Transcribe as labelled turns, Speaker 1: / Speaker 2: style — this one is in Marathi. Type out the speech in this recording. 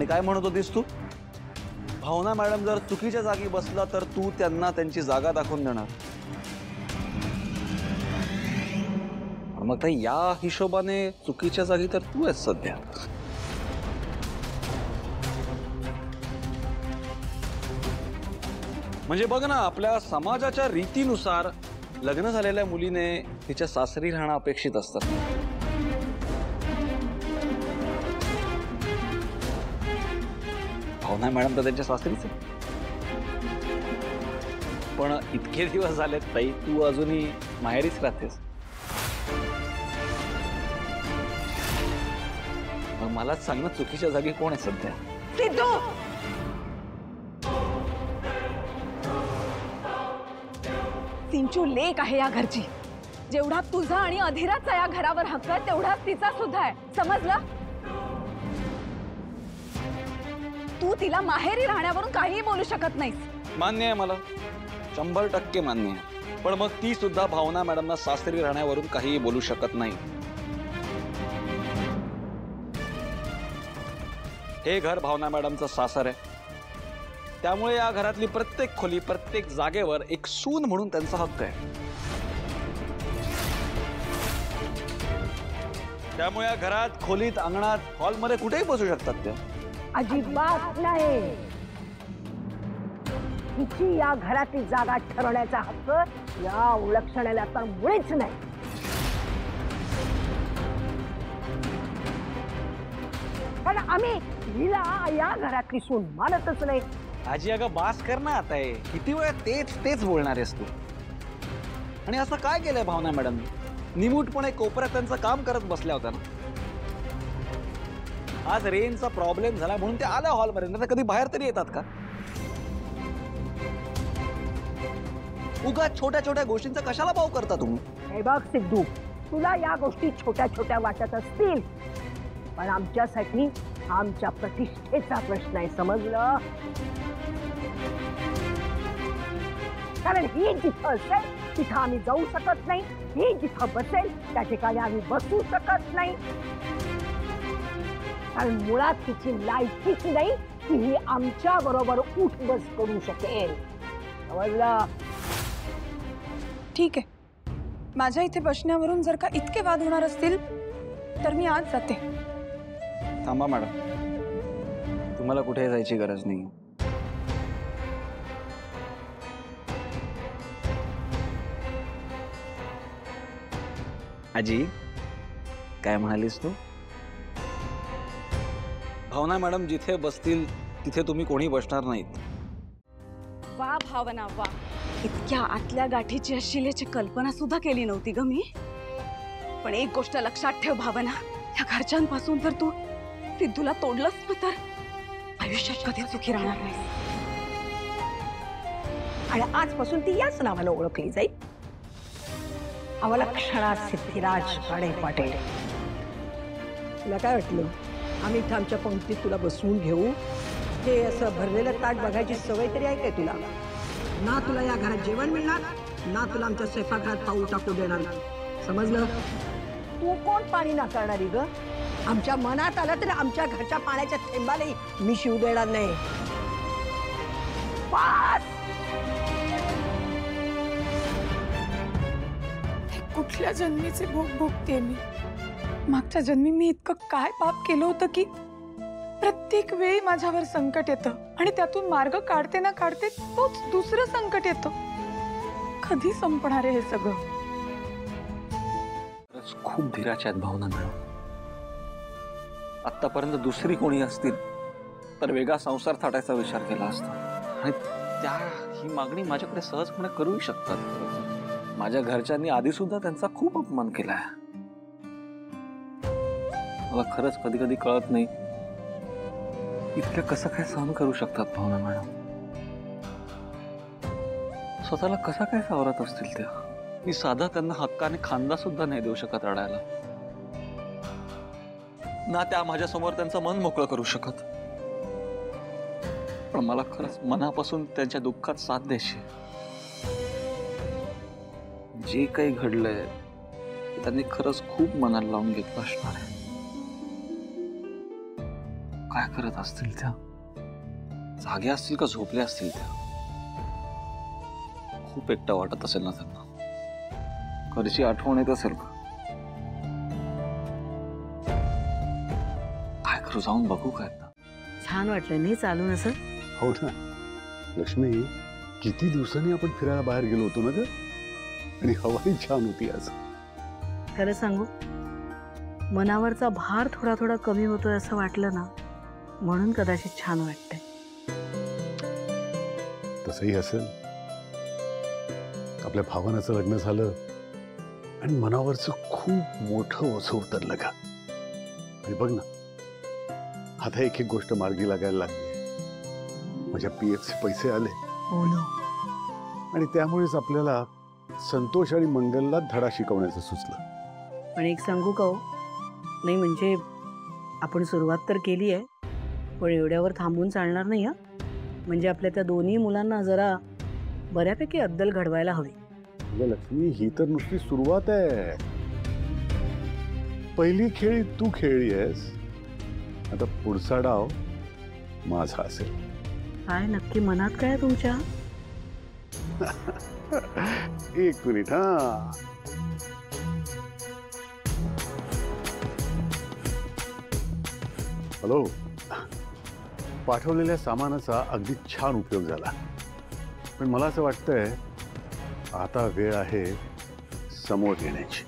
Speaker 1: आणि काय म्हणत होतीस तू? भावना मॅडम जर चुकीच्या जागी बसला तर तू त्यांना त्यांची जागा दाखवून देणार. मग तर या हिशोबाने चुकीच्या जागी तर तू आहेस सध्या. म्हणजे बघ ना, आपल्या समाजाच्या रीतीनुसार लग्न झालेल्या मुलीने तिच्या सासरी राहणं अपेक्षित असतं. भावना मॅडम तर त्यांच्या सासरीच आहे. पण इतके दिवस झालेत ताई, तू अजूनही माहेरीच राहतेस. मलाच सांग ना, चुकीच्या जागी कोण आहे सध्या?
Speaker 2: सिद्धू, सिंचू लेक आहे या घरची. जेवढा तुझा आणि अधिराचा या घरावर हक्क आहे तेवढाच तिचा सुद्धा आहे, समजलं? तू तिला माहेरी राहण्यावरून काहीही बोलू शकत नाहीस.
Speaker 1: मान्य आहे मला, 100% मान्य आहे. पण मग ती सुद्धा भावना मॅडमना सासरी राहण्यावरून काहीही बोलू शकत नाही. हे घर भावना मॅडमचं सासर आहे, त्यामुळे या घरातली प्रत्येक खोली, प्रत्येक जागेवर एक सून म्हणून त्यांचा हक्क आहे. त्यामुळे या घरात, खोलीत, अंगणात, हॉलमध्ये कुठेही बसू शकतात त्या.
Speaker 3: अजिबात नाही. हिची या घरातील जागा ठरवण्याचा हक्क या उलक्षणाला तर मुळीच नाही. कारण आम्ही हिला या घरातली सून मानतच नाही.
Speaker 1: आजी अगं बास कर ना आता. किती वेळा तेच तेच बोलणार आहेस तू? आणि असं काय केलंय भावना मॅडम? निमूटपणे कोपऱ्यात त्यांचं काम करत बसल्या होत्या ना. आज रेंजचा प्रॉब्लेम झाला म्हणून ते आल्या हॉलमध्ये, नाही तर कधी बाहेर तरी येतात का? उगाच छोट्या छोट्या गोष्टींचा कशाला भाव करता तुम्ही?
Speaker 3: हे बघ सिद्धू, तुला या गोष्टी छोट्या छोट्या वाटत असतील, पण आमच्यासाठी आमच्या प्रतिष्ठेचा प्रश्न आहे, समजलं? कारण ही जिथं असेल तिथं आम्ही जाऊ शकत नाही, ही जिथं बसेल त्या ठिकाणी आम्ही बसू शकत नाही. कारण मुळात तिची लायकीच नाही की ही आमच्या बरोबर उठ बस करू शकेल, समजलं?
Speaker 2: ठीक आहे, माझ्या इथे बसण्यावरून जर का इतके वाद होणार असतील तर मी आज जाते.
Speaker 1: थांबा मॅडम, तुम्हाला कुठे जायची गरज नाही. आजी, काय म्हणालीस तू? भावना मॅडम जिथे बसतील तिथे तुम्ही कोणी बसणार नाहीत.
Speaker 2: वा भावना वा, इतक्या आतल्या गाठीची शिलेची कल्पना सुद्धा केली नव्हती ग मी. पण एक गोष्ट लक्षात ठेव भावना, या घरच्यांपासून जर तू सिद्धूला तोडलंस ना तर आयुष्यात कधी सुखी राहणार नाही.
Speaker 3: आणि आजपासून ती याच नावानं ओळखली जाईल, अवलक्षणा सिद्धिराज गाडे पाटील. तुला काय वाटलं आम्ही इथं आमच्या पंक्तीत तुला बसवून घेऊ? हे असं भरलेलं ताट बघायची सवय तरी आहे काय तुला? ना तुला या घरात जेवण मिळणार, ना तुला आमच्या स्वयंपाकघरात पाऊल टाकू देणार, समजलं? तू कोण पाणी नाकारणारी ग? आमच्या मनात आलं तर आमच्या घरच्या पाण्याच्या थेंबालाही मी शिव देणार नाही.
Speaker 2: कुठल्या जन्मीचे भोग भोगते मी? मागच्या जन्मी मी इतकं काय पाप केलं होतं की प्रत्येक वेळी माझ्यावर संकट येतं आणि त्यातून मार्ग काढते ना काढते तोच दुसरं संकट येतं. कधी संपणार आहे हे सगळं?
Speaker 1: खूप धीराच्या आहेत भावना मॅडम. आतापर्यंत दुसरी कोणी असतील तर वेगळा संसार थाटायचा विचार केला असता, आणि त्या ही मागणी माझ्याकडे सहजपणे करूही शकतात. माझ्या घरच्यांनी आधी सुद्धा त्यांचा खूप अपमान केलाय. मला खरंच कधी कधी कळत नाही इतकं कसं काय सहन करू शकतात भावना मॅडम. स्वतःला कसा काय सावरत असतील त्या? मी साधा त्यांना हक्काने खांदा सुद्धा नाही देऊ शकत रडायला, ना त्या माझ्या समोर त्यांचं मन मोकळं करू शकत. पण मला खरंच मनापासून त्यांच्या दुःखात साथ द्यायची. जे काही घडलंय त्यांनी खरंच खूप मनाला लावून घेतलं असणार आहे. काय करत असतील त्या? जागे असतील का झोपले असतील त्या? खूप एकटा वाटत असेल ना त्यांना. घरची आठवण येत असेल का? काय करू, जाऊन बघू काय आता?
Speaker 4: छान वाटलं नाही चालून असं.
Speaker 5: हो ना लक्ष्मी, किती दिवसांनी आपण फिरायला बाहेर गेलो होतो ना ग, आणि हवाही छान होती आज.
Speaker 4: खरं सांगू, मनावरचा भार थोडा थोडा कमी होतोय असं वाटलं ना, म्हणून कदाचित छान वाटतंय.
Speaker 5: तसंही असेल. आपल्या भावनाचं लग्न झालं आणि मनावरचं खूप मोठं ओझं उतरलं का. आणि बघ ना, आता एक एक गोष्ट मार्गी लागायला लागली. माझ्या PFचे पैसे आले
Speaker 4: हो ना.
Speaker 5: आणि त्यामुळेच आपल्याला संतोष आणि मंगलला धडा शिकवण्याचं सुचलं.
Speaker 4: पण एक सांगू का हो, नाही म्हणजे आपण सुरुवात तर केली आहे, पण एवढ्यावर थांबून चालणार नाही. म्हणजे आपल्या त्या दोन्ही मुलांना जरा बऱ्यापैकी अद्दल घडवायला हवी.
Speaker 5: अगं लक्ष्मी, ही तर नुसती सुरुवात आहे. पहिली खेळी तू खेळली आहेस, आता पुढचा डाव माझा असेल.
Speaker 4: काय नक्की मनात काय आहे तुमच्या?
Speaker 5: एक मिनिट. हा, हॅलो. पाठवलेल्या सामानाचा अगदी छान उपयोग झाला, पण मला असं वाटतंय आता वेळ आहे समोर येण्याची.